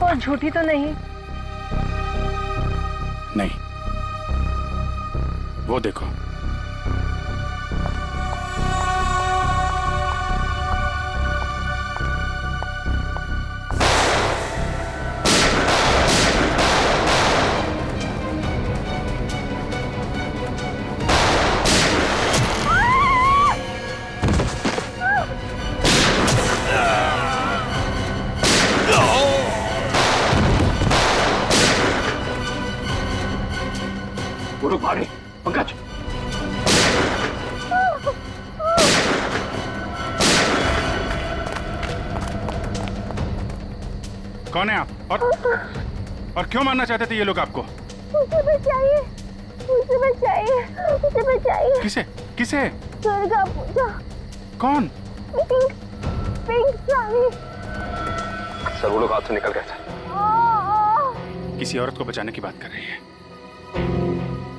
और झूठी तो नहीं? नहीं, वो देखो। वो लोग भागे। पंकज, कौन है आप? और क्यों मारना चाहते थे ये लोग आपको? मुझे बचाइए, मुझे बचाइए, मुझे बचाइए। किसे? किसे? दुर्गा पूजा। कौन? Pink, pink sari. सर, वो लोग हाथ से निकल गए थे। किसी औरत को बचाने की बात कर रही है।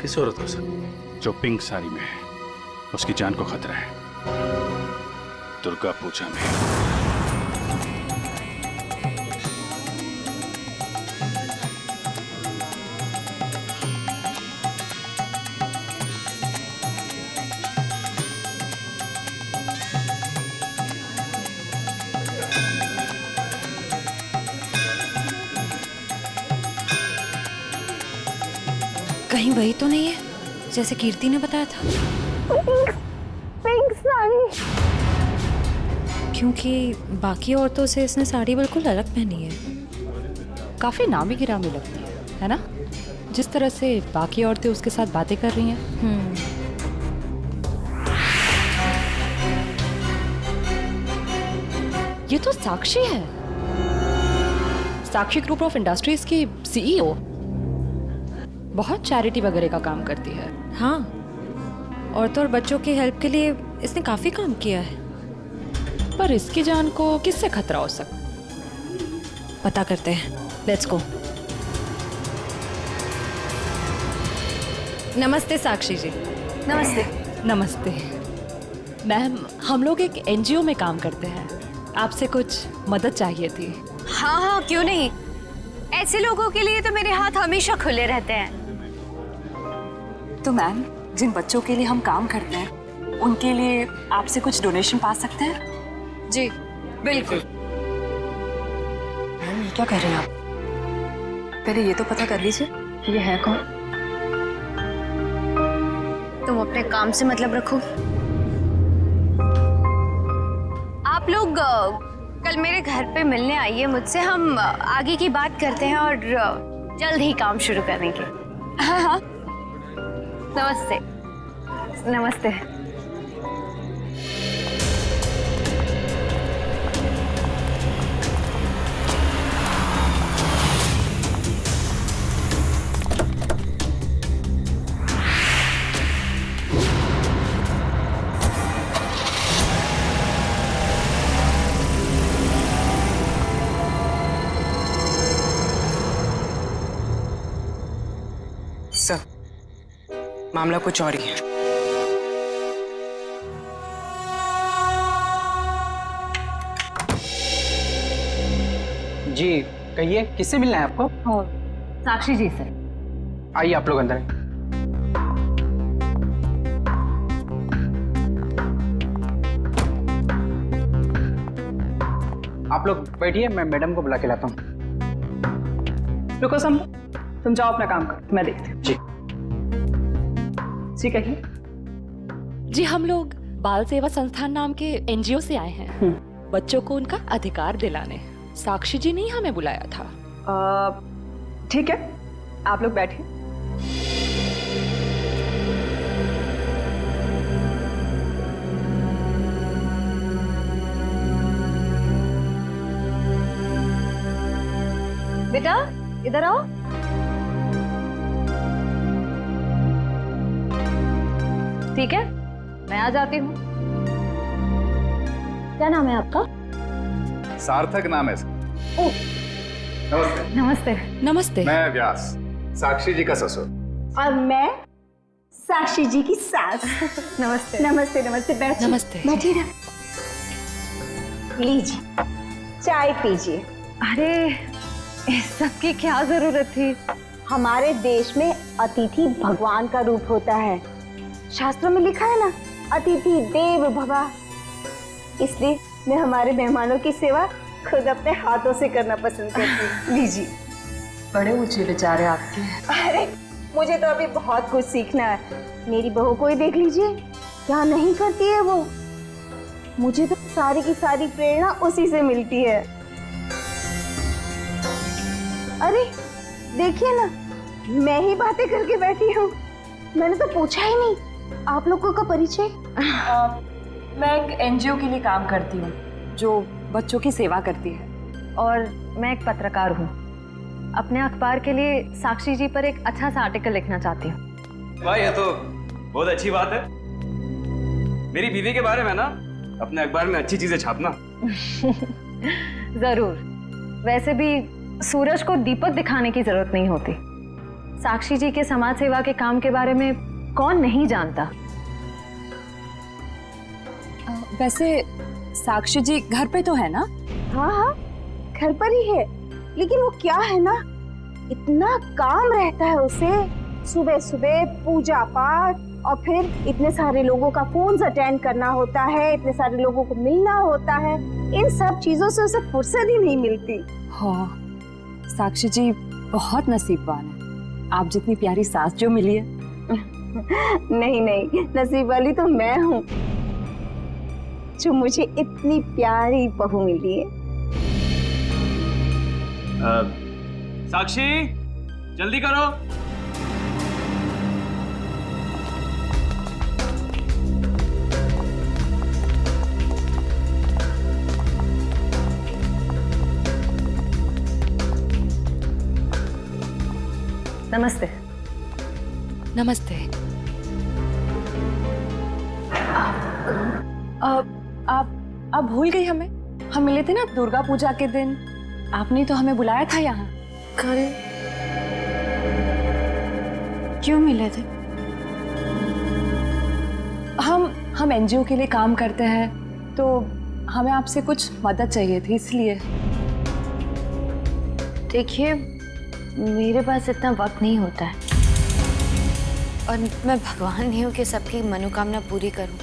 किस औरत को सर? जो पिंक साड़ी में है, उसकी जान को खतरा है दुर्गा पूजा में। कहीं वही तो नहीं है जैसे कीर्ति ने बताया था? Pink, pink sari. क्योंकि बाकी औरतों से इसने साड़ी बिल्कुल अलग पहनी है। काफी नामी गिरामी लगती है ना? जिस तरह से बाकी औरतें उसके साथ बातें कर रही हैं। ये तो साक्षी है, साक्षी ग्रुप ऑफ इंडस्ट्रीज की सीईओ। बहुत चैरिटी वगैरह का काम करती है। हाँ, औरतों और बच्चों की हेल्प के लिए इसने काफी काम किया है। पर इसकी जान को किससे खतरा हो सकता, पता करते हैं। Let's go. नमस्ते साक्षी जी। नमस्ते। नमस्ते मैम, हम लोग एक एनजीओ में काम करते हैं, आपसे कुछ मदद चाहिए थी। हाँ हाँ, क्यों नहीं। ऐसे लोगों के लिए तो मेरे हाथ हमेशा खुले रहते हैं। तो मैम, जिन बच्चों के लिए हम काम करते हैं उनके लिए आपसे कुछ डोनेशन पा सकते हैं? जी बिल्कुल। मैम, ये क्या कर रहे हैं आप? पहले ये तो पता कर लीजिए कि ये है कौन। तुम अपने काम से मतलब रखो। आप लोग कल मेरे घर पे मिलने आइए मुझसे, हम आगे की बात करते हैं और जल्द ही काम शुरू करेंगे। हाँ हाँ, नमस्ते। नमस्ते। सर, मामला कुछ और ही है। जी कहिए, किससे मिलना है आपको? साक्षी जी से। आइए आप लोग अंदर। आप लोग बैठिए, मैं मैडम को बुला के लाता हूँ। रुको सम, तुम जाओ अपना काम करो, मैं देखती हूँ। जी जी कहिए। जी, हम लोग बाल सेवा संस्थान नाम के एनजीओ से आए हैं, बच्चों को उनका अधिकार दिलाने। साक्षी जी ने हमें बुलाया था। ठीक है, आप लोग बैठिए। बेटा इधर आओ। ठीक है, मैं आ जाती हूँ। क्या नाम है आपका? सार्थक नाम है। ओह, नमस्ते। नमस्ते। नमस्ते। मैं व्यास, साक्षी जी का ससुर। और मैं साक्षी जी की सास। नमस्ते। नमस्ते नमस्ते, बैठिए। नमस्ते। बैठिए ना, लीजिए चाय पीजिए। अरे इस सब की क्या जरूरत थी? हमारे देश में अतिथि भगवान का रूप होता है। शास्त्रों में लिखा है ना, अतिथि देव भव। इसलिए मैं हमारे मेहमानों की सेवा खुद अपने हाथों से करना पसंद करती हूँ। लीजिए। बड़े ऊंचे विचार है आपके। अरे मुझे तो अभी बहुत कुछ सीखना है। मेरी बहू को ही देख लीजिए, क्या नहीं करती है वो। मुझे तो सारी की सारी प्रेरणा उसी से मिलती है। अरे देखिए ना, मैं ही बातें करके बैठी हूँ। मैंने तो पूछा ही नहीं आप लोगों का परिचय। मैं एक एनजीओ के लिए काम करती हूँ जो बच्चों की सेवा करती है। और मैं एक पत्रकार हूँ। अपने अखबार के लिए साक्षी जी पर एक अच्छा सा आर्टिकल लिखना चाहती हूँ। वाह, ये तो बहुत अच्छी बात है। मेरी बीवी के बारे में ना अपने अखबार में अच्छी चीजें छापना। जरूर। वैसे भी सूरज को दीपक दिखाने की जरूरत नहीं होती। साक्षी जी के समाज सेवा के काम के बारे में कौन नहीं जानता। वैसे साक्षी जी घर पे तो है ना? हाँ हाँ, घर पर ही है। लेकिन वो क्या है ना, इतना काम रहता है उसे। सुबह सुबह पूजा पाठ और फिर इतने सारे लोगों का फोन अटेंड करना होता है, इतने सारे लोगों को मिलना होता है। इन सब चीजों से उसे फुर्सत ही नहीं मिलती। हाँ, साक्षी जी बहुत नसीबवान है। आप जितनी प्यारी सास जो मिली है। नहीं नहीं, नसीब वाली तो मैं हूँ जो मुझे इतनी प्यारी बहू मिली है। साक्षी, जल्दी करो। नमस्ते। नमस्ते। आप भूल गई हमें? हम मिले थे ना दुर्गा पूजा के दिन। आपने तो हमें बुलाया था यहाँ। क्यों मिले थे? हम एनजीओ के लिए काम करते हैं, तो हमें आपसे कुछ मदद चाहिए थी, इसलिए। देखिए, मेरे पास इतना वक्त नहीं होता है और मैं भगवान नहीं हूँ कि सबकी मनोकामना पूरी करूँ।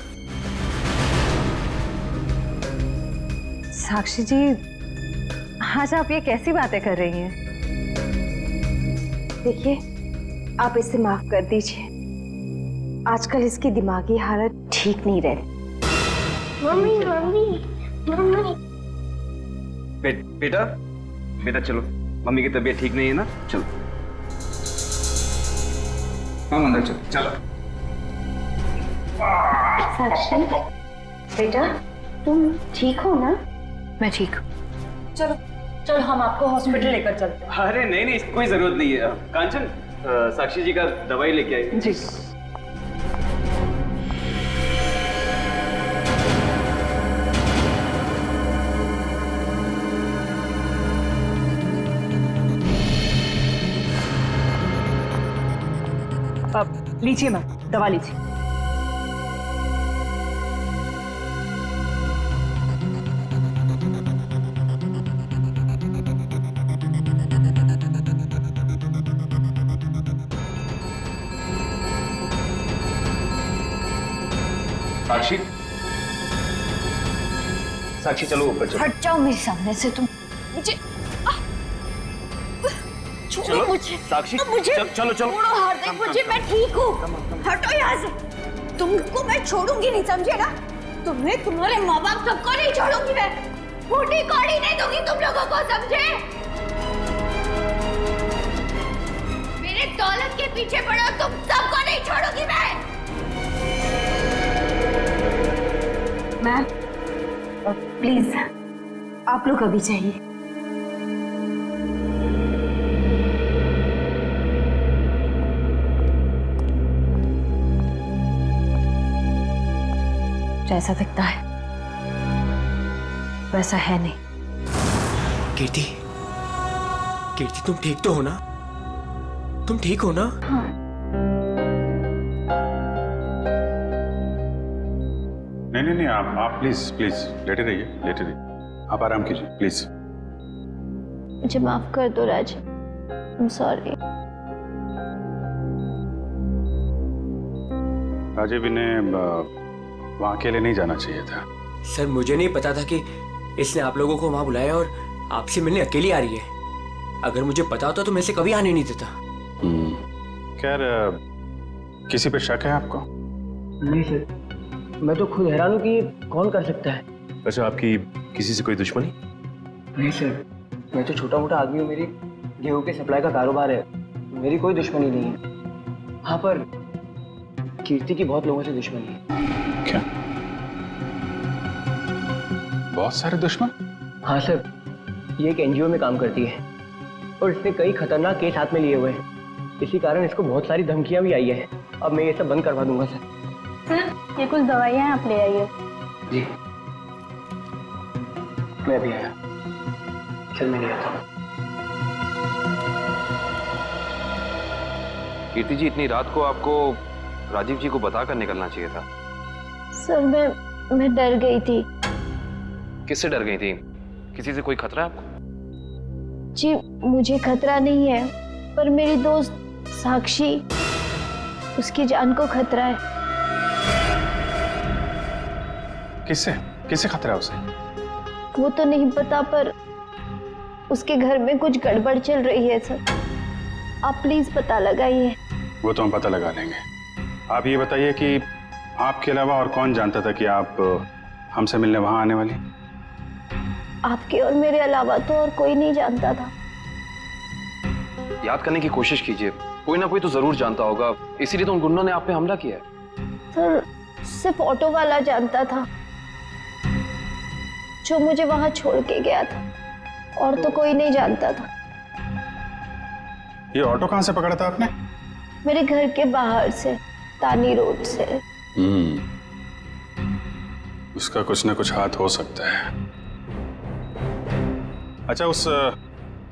साक्षी जी, आज आप ये कैसी बातें कर रही हैं? देखिए, आप इसे माफ कर दीजिए। आजकल इसकी दिमागी हालत ठीक नहीं रहती। Mummy mummy mummy. बेटा बेटा चलो, मम्मी की तबीयत ठीक नहीं है ना, चलो हम अंदर चलो। चलो साक्षी बेटा, तुम ठीक हो ना? मैं ठीक हूँ। चलो हम आपको हॉस्पिटल लेकर चलते हैं। अरे नहीं नहीं, कोई जरूरत नहीं है। कांचन, साक्षी जी का दवाई लेके आई। जी। अब लीजिए मैम, दवा लीजिए। साक्षी, साक्षी चलो ऊपर चलो। हट जाओ मेरे सामने से तुम। मुझे छोड़ो मुझे। साक्षी मुझे चलो चलो। छोड़ो हार्दिक, मुझे, मैं ठीक हूँ। हटो यहाँ से। तुमको मैं छोड़ूंगी नहीं, समझे ना? तुम्हें, तुम्हारे माँ बाप सबको नहीं छोड़ूंगी मैं। फूटी कौड़ी नहीं दूंगी तुम लोगों को, समझे? मेरे दौलत के पीछे पड़ो, तुम सबको नहीं छोड़ूंगी मैं। मैम प्लीज, आप लोग अभी जाइए। जैसा दिखता है वैसा है नहीं। कीर्ति, कीर्ति तुम ठीक तो हो ना? तुम ठीक हो ना? नहीं नहीं नहीं, आप प्लीज प्लीज लेटे रहिए, लेटे रहिए। आप आराम कीजिए प्लीज। मुझे माफ कर दो राज, आई एम सॉरी। राजीव, इन्हें वहाँ अकेले नहीं जाना चाहिए था। सर मुझे नहीं पता था कि इसने आप लोगों को वहां बुलाया और आपसे मिलने अकेली आ रही है। अगर मुझे पता होता तो मैं इसे कभी आने नहीं देता। खैर, किसी पे शक है आपको? नहीं सर, मैं तो खुद हैरान हूँ कि ये कौन कर सकता है। अच्छा, आपकी किसी से कोई दुश्मनी? नहीं सर, मैं तो छोटा मोटा आदमी हूँ, मेरी गेहूं के सप्लाई का कारोबार है, मेरी कोई दुश्मनी नहीं है। हाँ, पर कीर्ति की बहुत लोगों से दुश्मनी है। क्या? बहुत सारे दुश्मन? हाँ सर, ये एक एनजीओ में काम करती है और इसने कई खतरनाक केस हाथ में लिए हुए हैं। इसी कारण इसको बहुत सारी धमकियां भी आई है। अब मैं ये सब बंद करवा दूंगा सर। सर, ये कुछ दवाइयाँ आप ले आइए। जी, मैं भी आया। चल मैं ले आता हूँ। कीर्ति जी, इतनी रात को आपको राजीव जी को बता कर निकलना चाहिए था। सर मैं डर गई थी। किससे डर गई थी? किसी से कोई खतरा है आपको? जी मुझे खतरा नहीं है, पर मेरी दोस्त साक्षी, उसकी जान को खतरा है। किससे? किससे खतरा है उसे? वो तो नहीं पता, पर उसके घर में कुछ गड़बड़ चल रही है सर। आप प्लीज पता लगाइए। वो तो हम पता लगा लेंगे। आप ये बताइए कि आपके अलावा और कौन जानता था कि आप हमसे मिलने वहां आने वाली? आपके और मेरे अलावा तो और कोई नहीं जानता था। याद करने की कोशिश कीजिए, कोई ना कोई तो जरूर जानता होगा, इसीलिए तो उन गुंडों ने आप पे हमला किया है। सर सिर्फ ऑटो वाला जानता था, जो मुझे वहां छोड़ के गया था, और तो कोई नहीं जानता था। ये ऑटो कहां से पकड़ा था आपने? मेरे घर के बाहर से, तानी रोड से। उसका कुछ ना कुछ हाथ हो सकता है। अच्छा, उस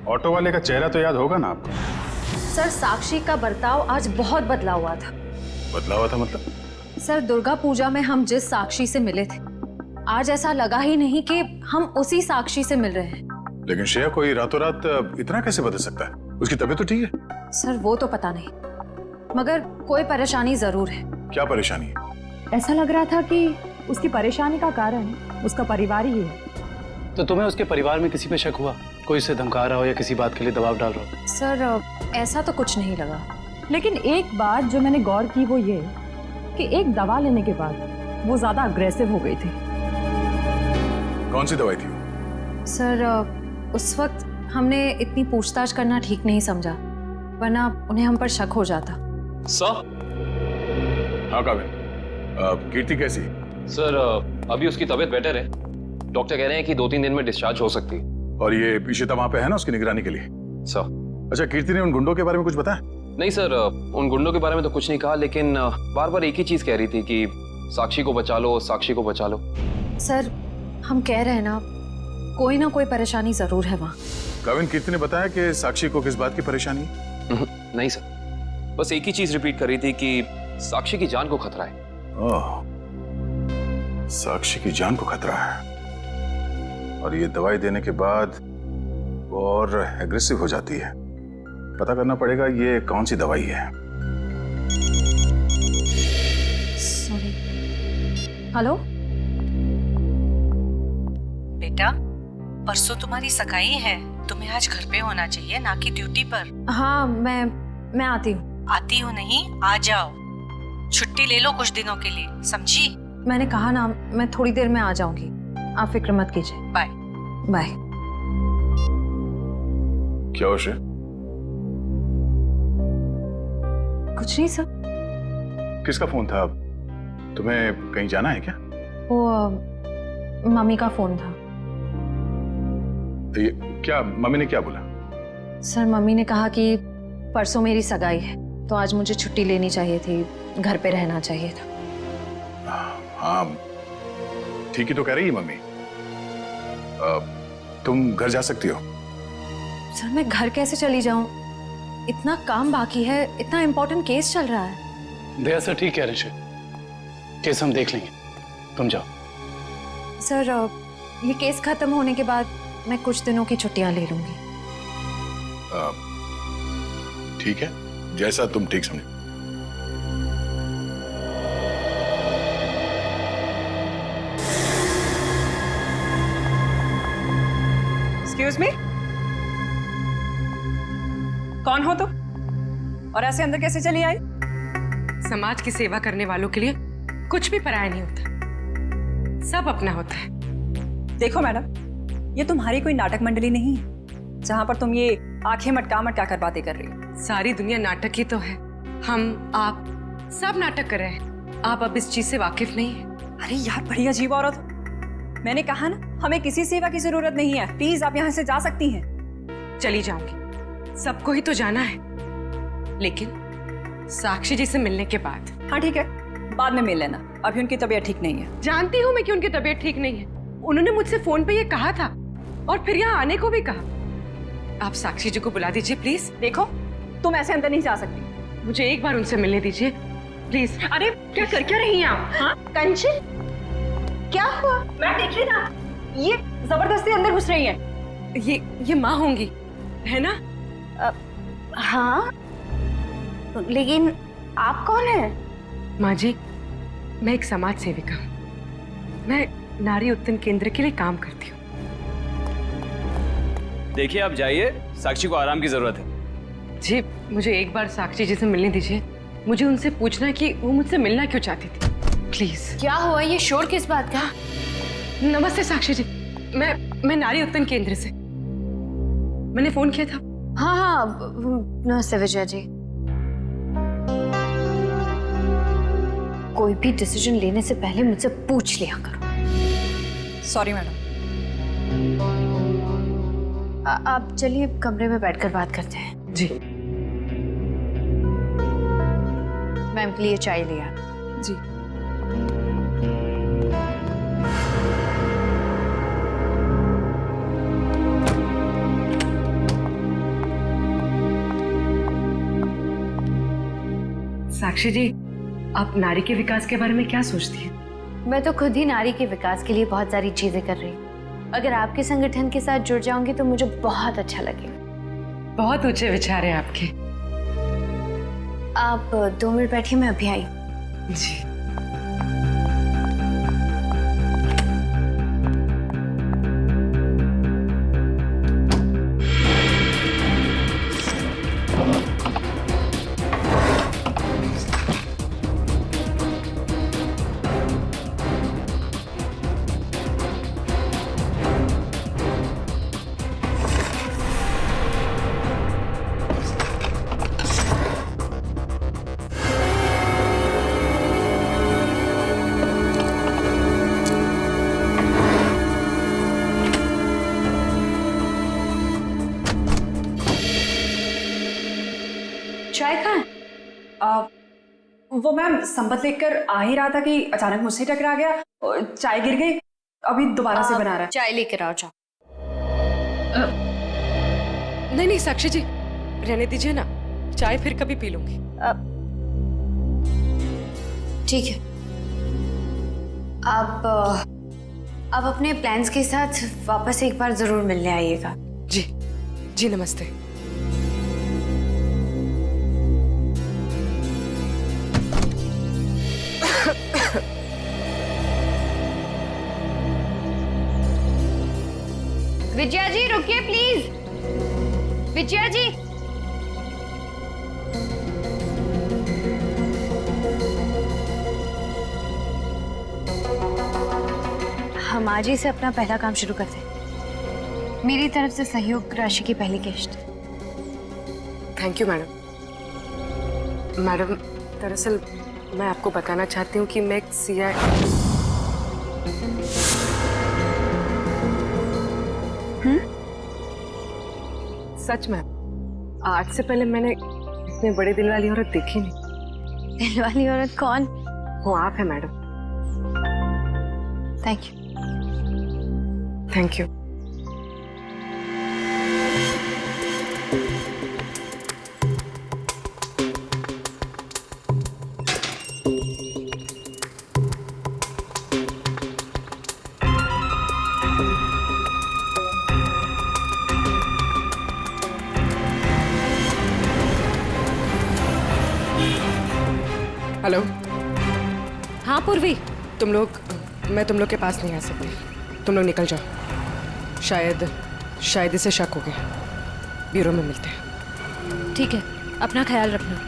ऑटो वाले का चेहरा तो याद होगा ना आपको? सर, साक्षी का बर्ताव आज बहुत बदला हुआ था। बदला हुआ था मतलब? सर, दुर्गा पूजा में हम जिस साक्षी से मिले थे, आज ऐसा लगा ही नहीं कि हम उसी साक्षी से मिल रहे हैं। लेकिन श्रेया, कोई रातों रात इतना कैसे बदल सकता है? उसकी तबीयत तो ठीक है? सर वो तो पता नहीं, मगर कोई परेशानी जरूर है। क्या परेशानी है? ऐसा लग रहा था कि उसकी परेशानी का कारण उसका परिवार ही है। तो तुम्हें उसके परिवार में किसी पे शक हुआ? कोई उसे धमका रहा हो या किसी बात के लिए दबाव डाल रहा हो? सर ऐसा तो कुछ नहीं लगा। लेकिन एक बात जो मैंने गौर की वो ये कि एक दवा लेने के बाद वो ज्यादा अग्रेसिव हो गई थी। कौन सी दवाई थी? सर उस वक्त हमने इतनी पूछताछ करना ठीक नहीं समझा, वरना उन्हें हम पर शक हो जाता। सर? हाँ काबिल, कीर्ति कैसी? सर अभी उसकी तबीयत बेटर है, डॉक्टर कह रहे हैं कि 2-3 दिन में डिस्चार्ज हो सकती है। और ये इशिता वहां पे है ना उसकी निगरानी के लिए? सर। अच्छा, कीर्ति ने उन गुंडों के बारे में कुछ बताया? नहीं सर, उन गुंडों के बारे में तो कुछ नहीं कहा, लेकिन बार बार एक ही चीज कह रही थी कि साक्षी को बचा लो, साक्षी को बचा लो। सर हम कह रहे हैं ना, कोई ना कोई परेशानी जरूर है वहाँ। काविन, कीर्ति ने बताया कि साक्षी को किस बात की परेशानी है? नहीं सर, बस एक ही चीज रिपीट कर रही थी कि साक्षी की जान को खतरा है। ओह, साक्षी की जान को खतरा है। और ये दवाई देने के बाद वो और एग्रेसिव हो जाती है। पता करना पड़ेगा ये कौन सी दवाई है। सॉरी। हेलो बेटा, परसों तुम्हारी सगाई है, तुम्हें आज घर पे होना चाहिए, ना कि ड्यूटी पर। हाँ, मैं आती हूँ। आती हो नहीं, आ जाओ। छुट्टी ले लो कुछ दिनों के लिए, समझी? मैंने कहा ना, मैं थोड़ी देर में आ जाऊंगी, आप फिक्र मत कीजिए। Bye bye. क्या हो श्रेया? कुछ नहीं सर। किसका फोन था? तुम्हें कहीं जाना है क्या? वो मम्मी का फोन था। ये क्या, मम्मी ने क्या बोला? सर मम्मी ने कहा कि परसों मेरी सगाई है, तो आज मुझे छुट्टी लेनी चाहिए थी, घर पे रहना चाहिए था। हाँ ठीक ही तो कह रही है मम्मी। तुम घर जा सकती हो। सर मैं घर कैसे चली जाऊं? इतना काम बाकी है, इतना इम्पोर्टेंट केस चल रहा है। दया सर ठीक कह रहे हैं, केस हम देख लेंगे, तुम जाओ। सर ये केस खत्म होने के बाद मैं कुछ दिनों की छुट्टियां ले लूंगी। ठीक है, जैसा तुम ठीक समझो। एक्सक्यूज मी, कौन हो तुम और ऐसे अंदर कैसे चली आई? समाज की सेवा करने वालों के लिए कुछ भी पराया नहीं होता, सब अपना होता है। देखो मैडम, ये तुम्हारी कोई नाटक मंडली नहीं है जहां पर तुम ये आंखें मटका मटका कर बातें कर रही हो। सारी दुनिया नाटक ही तो है, हम आप सब नाटक कर रहे हैं। आप अब इस चीज से वाकिफ नहीं है। अरे यार, बड़ी अजीब औरत हो। मैंने कहा ना, हमें किसी सेवा की जरूरत नहीं है। प्लीज आप यहाँ से जा सकती हैं। चली जाऊंगी, सबको ही तो जाना है, लेकिन साक्षी जी से मिलने के बाद। हाँ ठीक है, बाद में मिल लेना, अभी उनकी तबीयत ठीक नहीं है। जानती हूँ मैं कि उनकी तबीयत ठीक नहीं है। उन्होंने मुझसे फोन पे ये कहा था और फिर यहाँ आने को भी कहा। आप साक्षी जी को बुला दीजिए प्लीज। देखो, तुम ऐसे अंदर नहीं जा सकती। मुझे एक बार उनसे मिलने दीजिए प्लीज। अरे क्या कर क्या रही हैं आप? हाँ कंचन, क्या हुआ? मैं देखिए ना, ये जबरदस्ती अंदर घुस रही है। ये माँ होंगी, है ना? हाँ, लेकिन आप कौन हैं? माँ जी, मैं एक समाज सेविका हूँ। मैं नारी उत्थान केंद्र के लिए काम करती हूँ। देखिए, आप जाइए, साक्षी को आराम की जरूरत है। जी, मुझे एक बार साक्षी जी से मिलने दीजिए। मुझे उनसे पूछना है कि वो मुझसे मिलना क्यों चाहती थी, प्लीज। क्या हुआ? ये शोर किस बात का? नमस्ते साक्षी जी, मैं नारी उत्थान केंद्र से, मैंने फोन किया था। हाँ हाँ, नमस्ते विजया जी। कोई भी डिसीजन लेने से पहले मुझसे पूछ लिया करो। Sorry madam. आप चलिए कमरे में बैठकर बात करते हैं। जी। मैम के लिए चाय लिया। जी। साक्षी जी, आप नारी के विकास के बारे में क्या सोचती हैं? मैं तो खुद ही नारी के विकास के लिए बहुत सारी चीजें कर रही हूँ। अगर आपके संगठन के साथ जुड़ जाऊंगी तो मुझे बहुत अच्छा लगेगा। बहुत ऊंचे विचार है आपके। आप 2 मिनट बैठिए, मैं अभी आई। जी। चाय कहाँ है? वो मैम संपत लेकर आ ही रहा था कि अचानक मुझसे टकरा गया और चाय गिर गई। अभी दोबारा से बना रहा है। चाय लेकर आओ। जाओ। नहीं नहीं साक्षी जी, रहने दीजिए ना, चाय फिर कभी पी लूंगी। ठीक है, आप अपने प्लान्स के साथ वापस एक बार जरूर मिलने आइएगा। जी जी, नमस्ते। विजया जी रुकिए प्लीज। विजया जी, हम आज ही से अपना पहला काम शुरू करते हैं। मेरी तरफ से सहयोग राशि की पहली किश्त। Thank you madam. मैडम, दरअसल मैं आपको बताना चाहती हूँ कि मैं एक CI। सच में, आज से पहले मैंने इतने बड़े दिल वाली औरत देखी नहीं। दिल वाली औरत कौन? वो आप है madam. Thank you. Thank you. पूर्वी? तुम लोग, मैं तुम लोग के पास नहीं आ सकती, तुम लोग निकल जाओ। शायद इसे शक हो गया। ब्यूरो में मिलते हैं। ठीक है, अपना ख्याल रखना।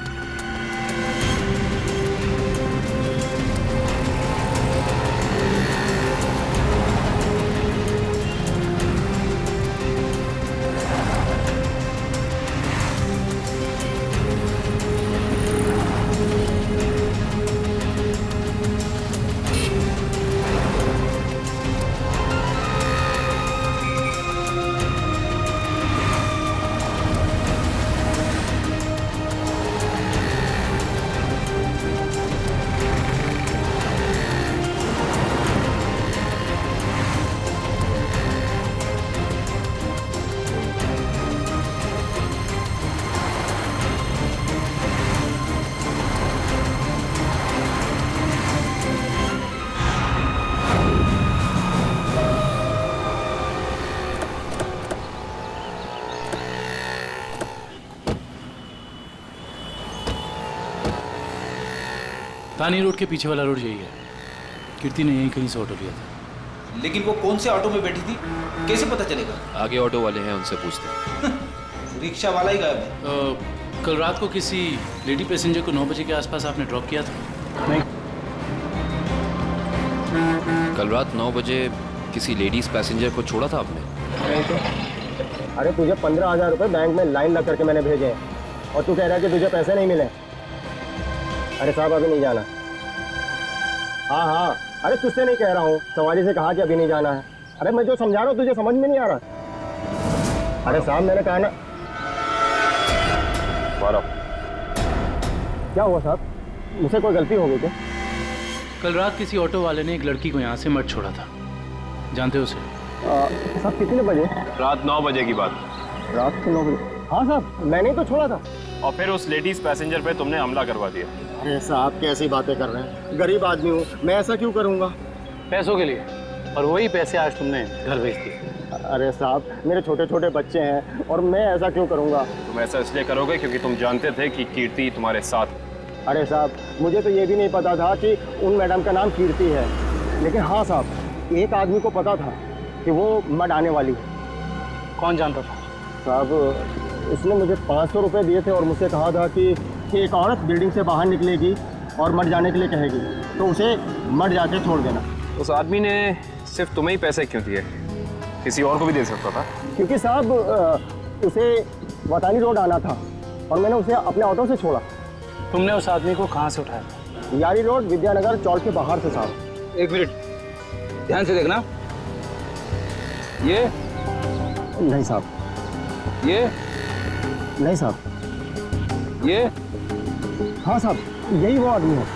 तानी रोड के पीछे वाला रोड यही है। कीर्ति ने यहीं कहीं से ऑटो लिया था। लेकिन वो कौन से ऑटो में बैठी थी, कैसे पता चलेगा? आगे ऑटो वाले हैं, उनसे पूछते हैं। रिक्शा वाला ही गायब है। कल रात को किसी लेडी पैसेंजर को 9 बजे के आसपास आपने ड्रॉप किया था? नहीं। कल रात 9 बजे किसी लेडीज पैसेंजर को छोड़ा था आपने? नहीं तो। अरे तुझे 15,000 रुपये बैंक में लाइन लग करके मैंने भेजे हैं और तू कह रहा है कि तुझे पैसे नहीं मिले। अरे साहब अभी नहीं जाना। हाँ, अरे तुझसे नहीं कह रहा हूँ, सवारी से कहा कि अभी नहीं जाना है। अरे मैं जो समझा रहा हूँ तुझे समझ में नहीं आ रहा। अरे साहब मैंने कहा ना। क्या हुआ साहब, मुझसे कोई गलती हो गई क्या? कल रात किसी ऑटो वाले ने एक लड़की को यहाँ से मत छोड़ा था, जानते हो उसे? साहब कितने बजे? रात 9 बजे की बात। रात के 9 बजे? हाँ साहब मैंने ही तो छोड़ा था। और फिर उस लेडीज पैसेंजर पे तुमने हमला करवा दिया। अरे साहब कैसी बातें कर रहे हैं, गरीब आदमी हूँ मैं, ऐसा क्यों करूँगा? पैसों के लिए, और वही पैसे आज तुमने घर भेज दिए। अरे साहब मेरे छोटे छोटे बच्चे हैं और मैं ऐसा क्यों करूँगा? तुम ऐसा इसलिए करोगे क्योंकि तुम जानते थे कि कीर्ति तुम्हारे साथ। अरे साहब मुझे तो ये भी नहीं पता था कि उन मैडम का नाम कीर्ति है, लेकिन हाँ साहब एक आदमी को पता था कि वो मड आने वाली है। कौन जानता था? साहब उसने मुझे 500 रुपये दिए थे और मुझसे कहा था कि एक औरत बिल्डिंग से बाहर निकलेगी और मड जाने के लिए कहेगी, तो उसे मड जाके छोड़ देना। उस आदमी ने सिर्फ तुम्हें ही पैसे क्यों दिए, किसी और को भी दे सकता था? क्योंकि साहब उसे वतानी रोड आना था और मैंने उसे अपने ऑटो से छोड़ा। तुमने उस आदमी को कहाँ से उठाया? यारी रोड विद्यानगर चौक के बाहर से साहब। एक मिनट ध्यान से देखना। ये नहीं साहब, ये नहीं साहब, ये हाँ साहब यही वो आदमी है।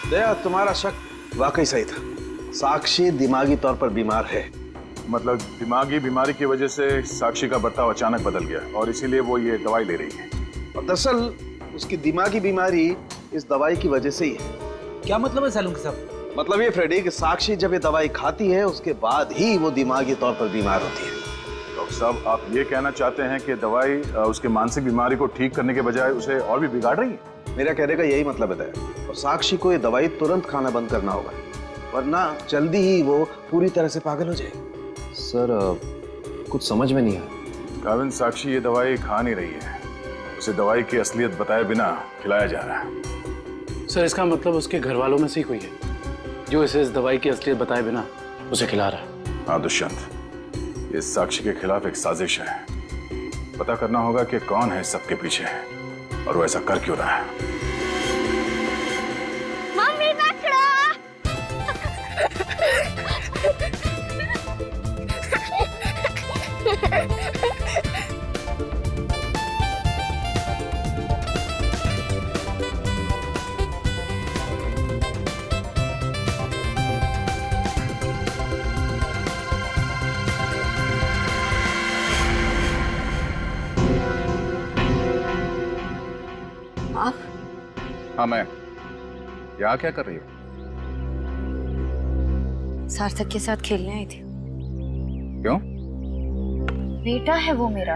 दया तुम्हारा शक वाकई सही था, साक्षी दिमागी तौर पर बीमार है। मतलब दिमागी बीमारी की वजह से साक्षी का बर्ताव अचानक बदल गया और इसीलिए वो ये दवाई ले रही है। और दरअसल उसकी दिमागी बीमारी इस दवाई की वजह से ही है। क्या मतलब है सालुंकी साहब? मतलब ये फ्रेडी कि साक्षी जब ये दवाई खाती है उसके बाद ही वो दिमागी तौर पर बीमार होती है। डॉक्टर साहब आप ये कहना चाहते हैं कि दवाई उसके मानसिक बीमारी को ठीक करने के बजाय उसे और भी बिगाड़ रही है? मेरा कहने का यही मतलब है और साक्षी को ये दवाई तुरंत खाना बंद करना होगा, वरना जल्दी ही वो पूरी तरह से पागल हो जाएगी। सर कुछ समझ में नहीं आया। काविन साक्षी ये दवाई खा नहीं रही है, उसे दवाई की असलियत बताए बिना खिलाया जा रहा है। सर इसका मतलब उसके घर वालों में से ही कोई है जो इसे इस दवाई की असलियत बताए बिना उसे खिला रहा है। हाँ दुष्यंत, ये साक्षी के खिलाफ एक साजिश है। पता करना होगा कि कौन है सबके पीछे और वो ऐसा कर क्यों रहा है। मम्मी पकड़ो। हाँ मैं। यहाँ क्या कर रही हो? सार्थक के साथ खेलने आई थी। क्यों? बेटा है वो मेरा,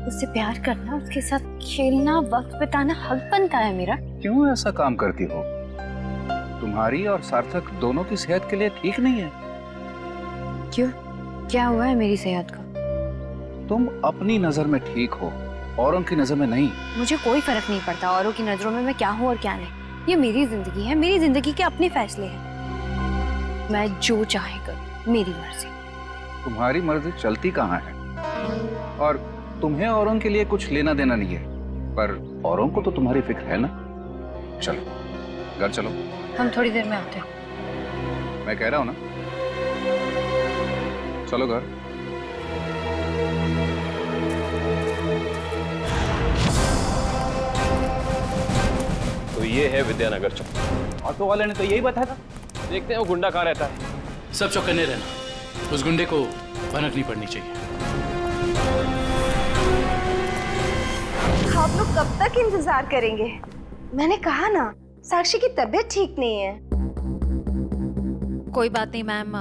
उससे प्यार करना, उसके साथ खेलना, वक्त बिताना हक बनता है मेरा। क्यों ऐसा काम करती हो? तुम्हारी और सार्थक दोनों की सेहत के लिए ठीक नहीं है। क्यों, क्या हुआ है मेरी सेहत को? तुम अपनी नजर में ठीक हो, औरों की नजर में नहीं। मुझे कोई फर्क नहीं पड़ता औरों की नजरों में मैं क्या हूँ और क्या नहीं। ये मेरी जिंदगी है, मेरी जिंदगी के अपने फैसले हैं। मैं जो चाहे करूँ, मेरी मर्जी। तुम्हारी मर्जी चलती कहाँ है? और तुम्हें औरों के लिए कुछ लेना देना नहीं है, पर औरों को तो तुम्हारी फिक्र है ना। चलो घर चलो। हम थोड़ी देर में आते हैं। मैं कह रहा हूँ ना, चलो घर। तो ये है विद्यानगर चौक। ऑटो वाले ने तो यही बताया था। देखते हैं वो गुंडा कहाँ रहता है। सब चौकन्ने रहना, उस गुंडे को भनक नहीं पड़नी चाहिए। आप लोग कब तक इंतजार करेंगे? मैंने कहा ना, साक्षी की तबीयत ठीक नहीं है। कोई बात नहीं मैम,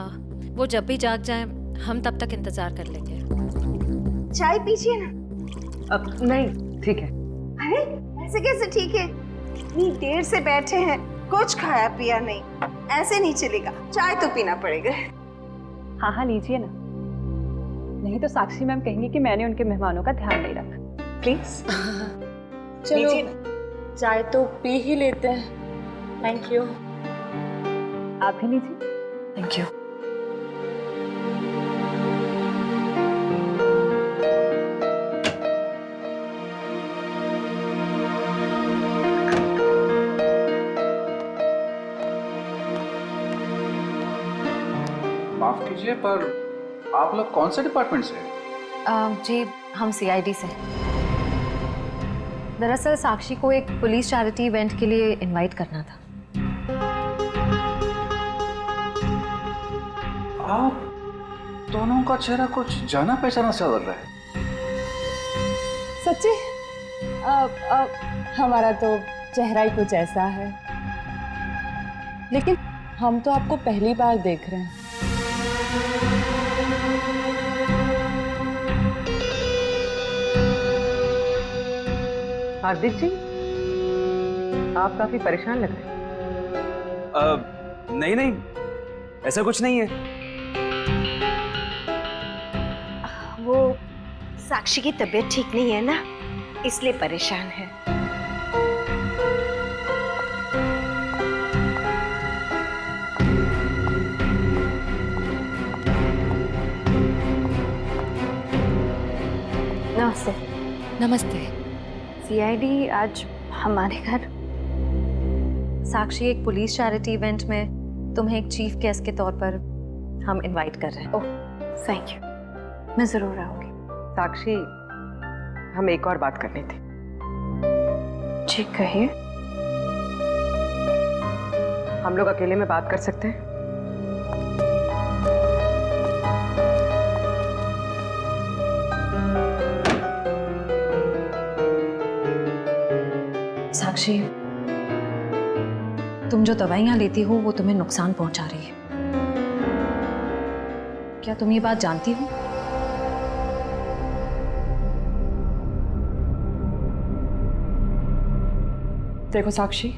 वो जब भी जाग जाए हम तब तक इंतजार कर लेंगे। चाय पीजिए ना। अब नहीं, ठीक है। अरे ऐसे कैसे ठीक है? इतनी देर से बैठे हैं, कुछ खाया पिया नहीं, ऐसे नहीं चलेगा, चाय तो पीना पड़ेगा। हाँ हाँ लीजिए ना, नहीं तो साक्षी मैम कहेंगी कि मैंने उनके मेहमानों का ध्यान नहीं रखा। प्लीज चलो चाय तो पी ही लेते हैं। Thank you. आप भी लीजिए। Thank you. माफ कीजिए, पर आप लोग कौन से डिपार्टमेंट से हैं? जी हम सीआईडी से हैं। दरअसल साक्षी को एक पुलिस चैरिटी इवेंट के लिए इनवाइट करना था। आप दोनों का चेहरा कुछ जाना पहचाना सा लग रहा है। सच्ची? हमारा तो चेहरा ही कुछ ऐसा है, लेकिन हम तो आपको पहली बार देख रहे हैं। हार्दिक जी, आप काफी परेशान लग रहे हैं। नहीं नहीं, ऐसा कुछ नहीं है। वो साक्षी की तबीयत ठीक नहीं है ना, इसलिए परेशान है। नमस्ते। नमस्ते। सीआईडी आज हमारे घर। साक्षी, एक पुलिस चैरिटी इवेंट में तुम्हें एक चीफ गेस्ट के तौर पर हम इनवाइट कर रहे हैं। ओह थैंक यू, मैं जरूर आऊंगी। साक्षी, हम एक और बात करनी थी। जी कहिए। हम लोग अकेले में बात कर सकते हैं? साक्षी, तुम जो दवाइयां लेती हो वो तुम्हें नुकसान पहुंचा रही है। क्या तुम ये बात जानती हो? देखो साक्षी,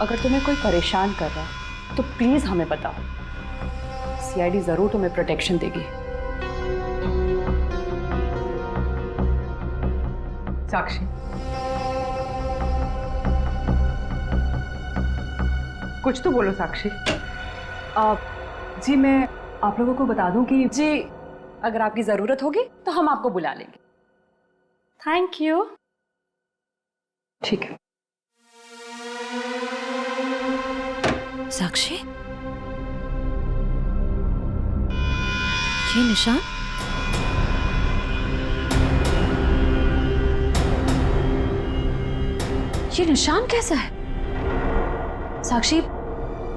अगर तुम्हें कोई परेशान कर रहा है तो प्लीज हमें बताओ। सीआईडी जरूर तुम्हें प्रोटेक्शन देगी। साक्षी, कुछ तो बोलो साक्षी। जी मैं आप लोगों को बता दूं कि जी अगर आपकी जरूरत होगी तो हम आपको बुला लेंगे। Thank you. ठीक है। साक्षी, ये निशान? ये निशान कैसा है? साक्षी,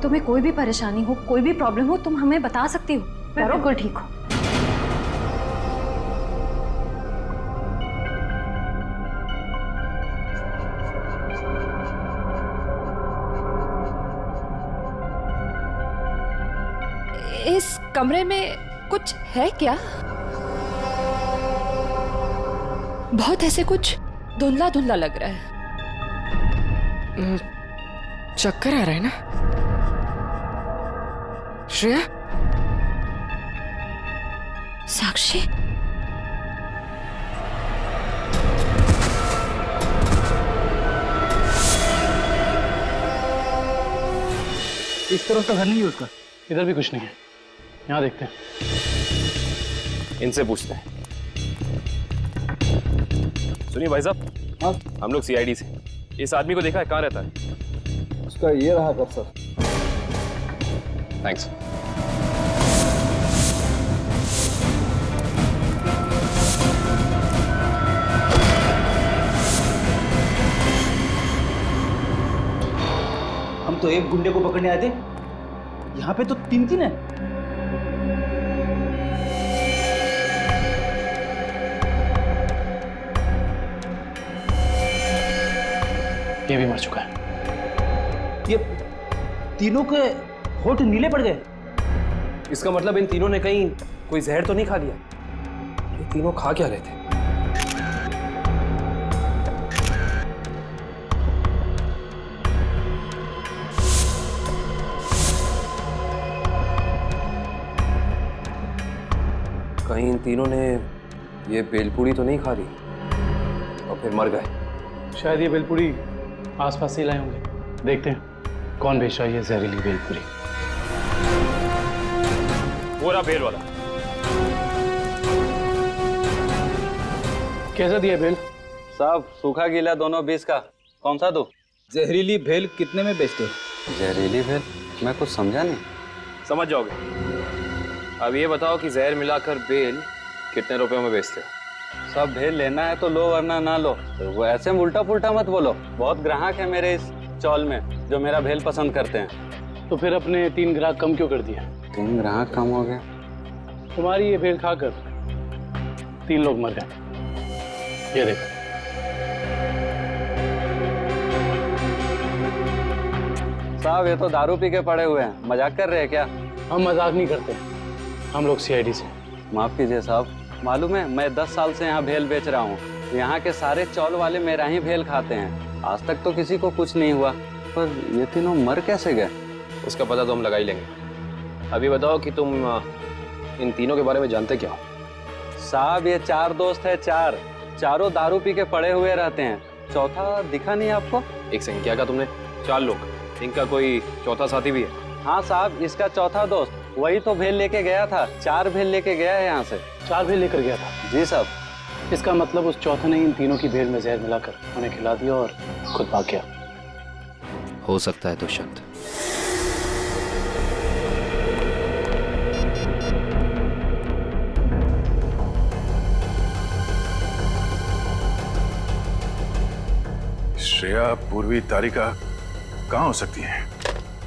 तुम्हें कोई भी परेशानी हो, कोई भी प्रॉब्लम हो, तुम हमें बता सकती हो। मैं बिल्कुल ठीक हूँ। इस कमरे में कुछ है क्या? बहुत ऐसे कुछ धुंधला धुंधला लग रहा है। चक्कर आ रहा है ना श्रेया? साक्षी, इस तरफ तो घर नहीं है उसका। इधर भी कुछ नहीं है, यहाँ देखते हैं। इनसे पूछते हैं। सुनिए भाई साहब, हाँ हम लोग सीआईडी से। इस आदमी को देखा है, कहाँ रहता है? उसका ये रहा कर सर। थैंक्स। हम तो एक गुंडे को पकड़ने आए थे, यहाँ पे तो तीन तीन है। ये भी मर चुका है। ये तीनों के होठ नीले पड़ गए। इसका मतलब इन तीनों ने कहीं कोई जहर तो नहीं खा लिया? ये तीनों खा क्या रहे थे? कहीं इन तीनों ने ये बेलपूरी तो नहीं खा ली और फिर मर गए? शायद ये बेलपूरी आसपास से ही लाए होंगे। देखते हैं कौन बेच रहा है ये जहरीली बेलपूरी। वो रहा बेल वाला। कैसा दिया बेल? साहब सूखा गीला दोनों 20 का। कौन सा दो? जहरीली भेल कितने में बेचते हो? जहरीली भेल? मैं कुछ समझा नहीं। समझ जाओगे। अब ये बताओ कि जहर मिलाकर बेल कितने रुपयों में बेचते हो? सब भेल लेना है तो लो वरना ना लो। तो वो ऐसे उल्टा पुल्टा मत बोलो। बहुत ग्राहक है मेरे इस चौल में जो मेरा भेल पसंद करते हैं। तो फिर अपने 3 ग्राहक कम क्यों कर दिया? 3 ग्राहक कम हो गए? तुम्हारी ये भेल खाकर 3 लोग मर गए। ये देखो। साहब ये तो दारू पी के पड़े हुए हैं, मजाक कर रहे हैं क्या? हम मजाक नहीं करते, हम लोग सीआईडी से। माफ कीजिए साहब, मालूम है मैं 10 साल से यहाँ भेल बेच रहा हूँ। यहाँ के सारे चौल वाले मेरा ही भेल खाते हैं। आज तक तो किसी को कुछ नहीं हुआ, पर ये तीनों मर कैसे गए? उसका पता तो हम लगा ही लेंगे। अभी बताओ कि तुम इन तीनों के बारे में जानते क्या हो? साहब ये 4 दोस्त है, चारों दारू पी के पड़े हुए रहते हैं। चौथा दिखा नहीं आपको? एक सेकंड, क्या कहा तुमने? 4 लोग? इनका कोई चौथा साथी भी है? हाँ साहब, इसका चौथा दोस्त वही तो भेल लेके गया था। 4 भेल लेके गया है यहाँ से। 4 भेल लेकर गया था? जी साहब। इसका मतलब उस चौथे ने इन तीनों की भेल में जहर मिलाकर उन्हें खिला दिया और खुद भाग गया। हो सकता है दुष्यंत। श्रेया, पूर्वी, तारिका कहाँ हो सकती हैं?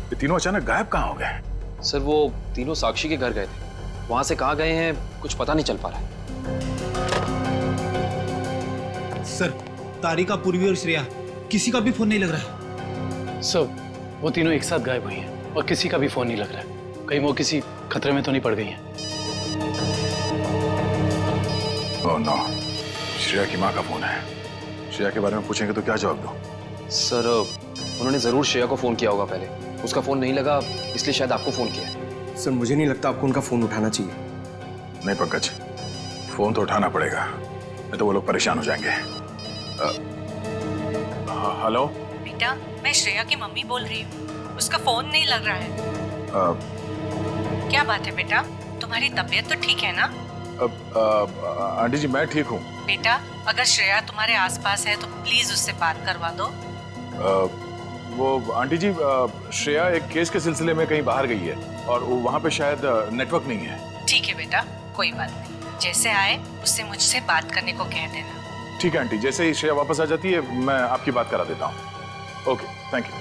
ये तीनों अचानक गायब कहाँ हो गए? सर वो तीनों साक्षी के घर गए थे, वहां से कहाँ गए हैं कुछ पता नहीं चल पा रहा है। सर तारिका, पूर्वी और श्रेया किसी का भी फोन नहीं लग रहा है। सर वो तीनों एक साथ गायब हुई हैं और किसी का भी फोन नहीं लग रहा है। कहीं वो किसी खतरे में तो नहीं पड़ गई हैं? ओह नो, श्रेया की माँ का फोन है। श्रेया के बारे में पूछेंगे तो क्या जवाब दो? सर उन्होंने जरूर श्रेया को फोन किया होगा पहले, उसका फोन नहीं लगा इसलिए शायद आपको फोन किया। सर मुझे नहीं लगता आपको उनका फोन उठाना चाहिए। नहीं पंकज, फोन तो उठाना पड़ेगा, नहीं तो वो लोग परेशान हो जाएंगे। हेलो बेटा, मैं श्रेया की मम्मी बोल रही हूँ। उसका फोन नहीं लग रहा है। क्या बात है बेटा, तुम्हारी तबीयत तो ठीक है ना? आंटी जी मैं ठीक हूँ। बेटा अगर श्रेया तुम्हारे आसपास है तो प्लीज उससे बात करवा दो। वो आंटी जी, श्रेया एक केस के सिलसिले में कहीं बाहर गई है और वहाँ पे शायद नेटवर्क नहीं है। ठीक है बेटा, कोई बात नहीं, जैसे आए उससे मुझसे बात करने को कह देना। ठीक है आंटी, जैसे ही श्रेया वापस आ जाती है मैं आपकी बात करा देता हूँ। Okay, thank you.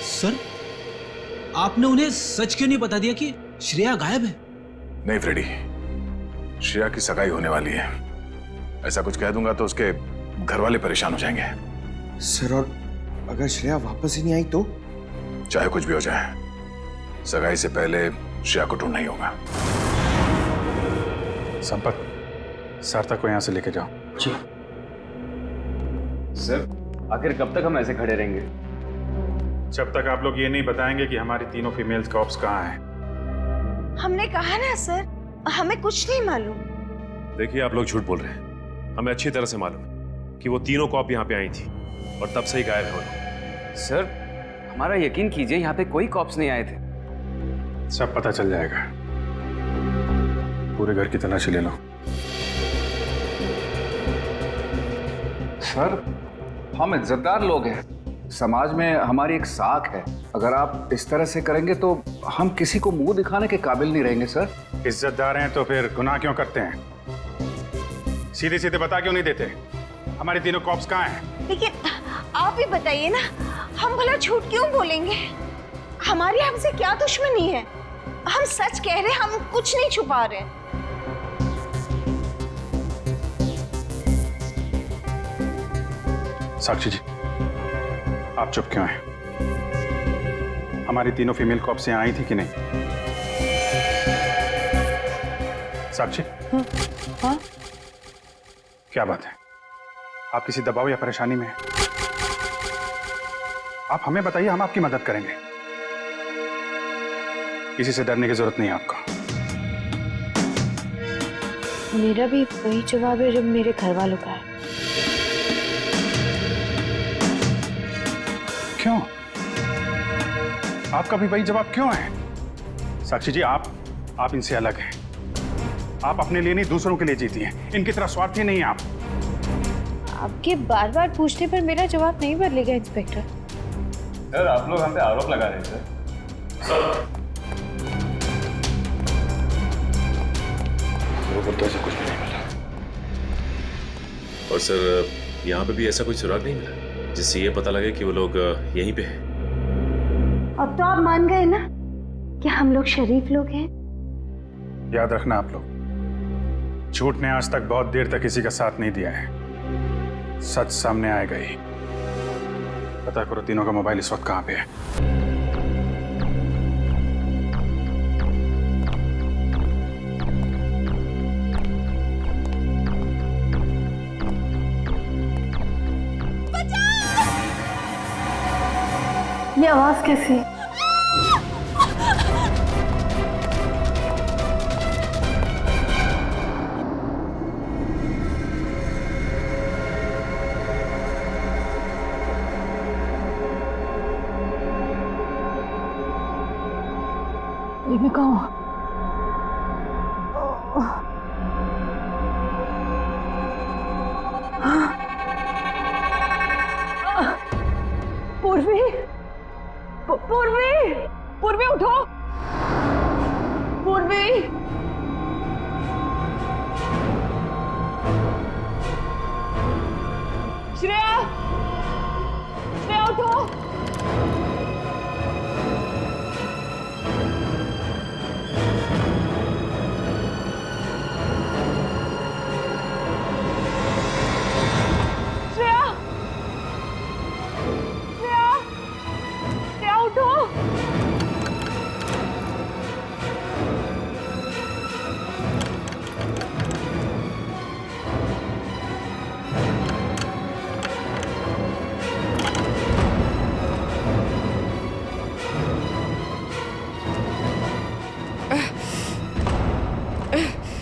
सर आपने उन्हें सच क्यों नहीं बता दिया कि श्रेया गायब है? नहीं फ्रेडी, श्रेया की सगाई होने वाली है। ऐसा कुछ कह दूंगा तो उसके घर वाले परेशान हो जाएंगे। सर और अगर श्रेया वापस ही नहीं आई तो? चाहे कुछ भी हो जाए, सगाई से पहले श्रेया को ढूंढना ही होगा। संपत, सार्थक को यहां से लेके जाओ। जी सर। आखिर कब तक हम ऐसे खड़े रहेंगे? जब तक आप लोग ये नहीं बताएंगे कि हमारी तीनों फीमेल्स कॉप्स कहाँ हैं। हमने कहा ना सर, हमें कुछ नहीं मालूम। देखिए, आप लोग झूठ बोल रहे हैं। हमें अच्छी तरह से मालूम है कि वो तीनों कॉप यहाँ पे आई थी और तब से ही गायब है वो लोग। सर, हमारा यकीन कीजिए, यहाँ पे कोई कॉप्स नहीं आए थे। सब पता चल जाएगा। पूरे घर की तलाशी ले लो। सर, हम इज्जतदार लोग हैं, समाज में हमारी एक साख है। अगर आप इस तरह से करेंगे तो हम किसी को मुंह दिखाने के काबिल नहीं रहेंगे। सर, इज्जतदार हैं तो फिर गुनाह क्यों करते हैं? सीधे सीधे बता क्यों नहीं देते हमारी तीनों कॉप्स कहाँ हैं? लेकिन आप ही बताइए ना, हम भला झूठ क्यों बोलेंगे? हमारी हमसे क्या दुश्मनी है? हम सच कह रहे हैं, हम कुछ नहीं छुपा रहे। साक्षी जी, आप चुप क्यों हैं? हमारी तीनों फीमेल कॉप्स यहाँ आई थी कि नहीं? साक्षी? हाँ? क्या बात है? आप किसी दबाव या परेशानी में हैं? आप हमें बताइए, हम आपकी मदद करेंगे। किसी से डरने की जरूरत नहीं है आपको। मेरा भी वही जवाब है जो मेरे घर वालों का है। क्यों? आपका भी वही जवाब क्यों है? साक्षी जी, आप इनसे अलग हैं। आप अपने लिए नहीं, दूसरों के लिए जीती हैं। इनकी तरह स्वार्थी नहीं है आप। आपके बार बार पूछने पर मेरा जवाब नहीं बदलेगा इंस्पेक्टर। सर, आप लोग हम पे आरोप लगा रहे हैं सर। तो ऐसा कुछ भी नहीं मिला। और सर, यहाँ पे भी ऐसा कोई सुराग नहीं मिला जिससे ये पता लगे कि वो लोग यहीं पे हैं। अब तो आप मान गए ना कि हम लोग शरीफ लोग हैं। याद रखना आप लोग, झूठ ने आज तक बहुत देर तक किसी का साथ नहीं दिया है। सच सामने आएगा ही। पता करो तीनों का मोबाइल इस वक्त कहाँ पे है। ये आवाज कैसी? ये मैं कहूँ पूर्वी, पूर्वी, पूर्वी उठो, पूर्वी। श्रेया, श्रेया उठो। श्रेया, श्रेया, श्रेया उठो।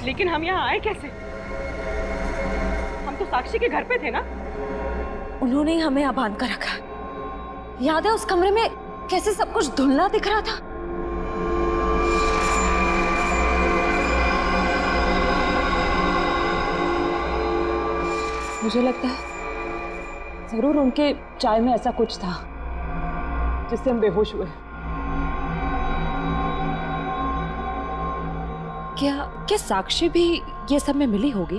लेकिन हम यहाँ आए कैसे? हम तो साक्षी के घर पे थे ना। उन्होंने ही हमें यहाँ बांध कर रखा। याद है उस कमरे में कैसे सब कुछ धुंधला दिख रहा था? मुझे लगता है जरूर उनके चाय में ऐसा कुछ था जिससे हम बेहोश हुए। क्या साक्षी भी ये सब में मिली होगी?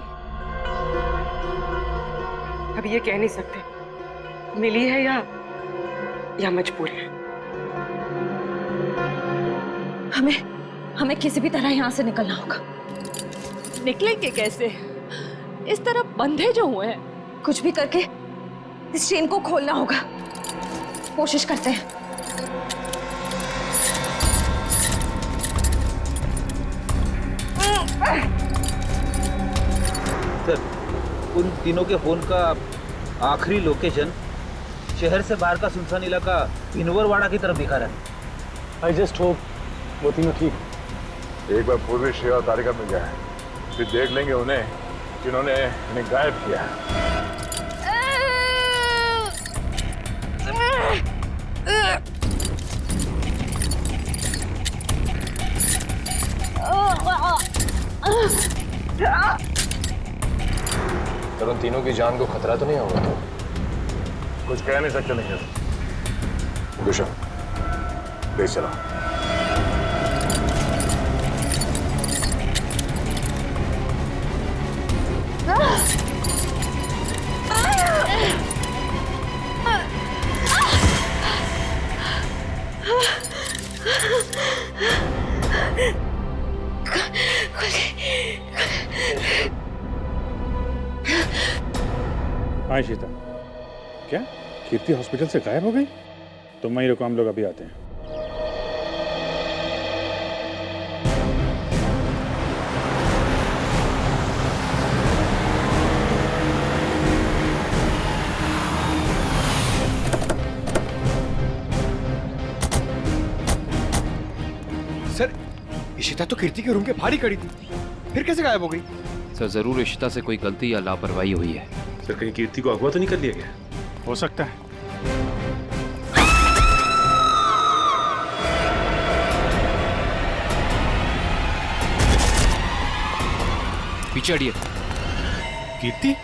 अब ये कह नहीं सकते मिली है या मजबूर है। हमें किसी भी तरह यहाँ से निकलना होगा। निकलेंगे कैसे? इस तरह बंधे जो हुए हैं। कुछ भी करके इस चेन को खोलना होगा। कोशिश करते हैं। सर, उन तीनों के फोन का आखिरी लोकेशन शहर से बाहर का सुनसान इलाका इनवरवाड़ा की तरफ दिखा रहा है। आई जस्ट होप वो तीनों ठीक। एक बार पूर्वी श्रेया और तारिका मिल जाए, फिर देख लेंगे उन्हें जिन्होंने इन्हें गायब किया है। सर, उन तीनों की जान को खतरा तो नहीं होगा? कुछ कह नहीं सकते नहीं गुशा, ले चला। हाँ शीता, क्या कीर्ति हॉस्पिटल से गायब हो गई? तुम वहीं रुको, हम लोग अभी आते हैं। सर, इशिता तो कीर्ति के रूम के बाहर ही खड़ी थी, फिर कैसे गायब हो गई? सर, जरूर इशिता से कोई गलती या लापरवाही हुई है। सर, कहीं कीर्ति को अगवा तो नहीं कर लिया गया? हो सकता है। पीछे हटिए। कीर्ति?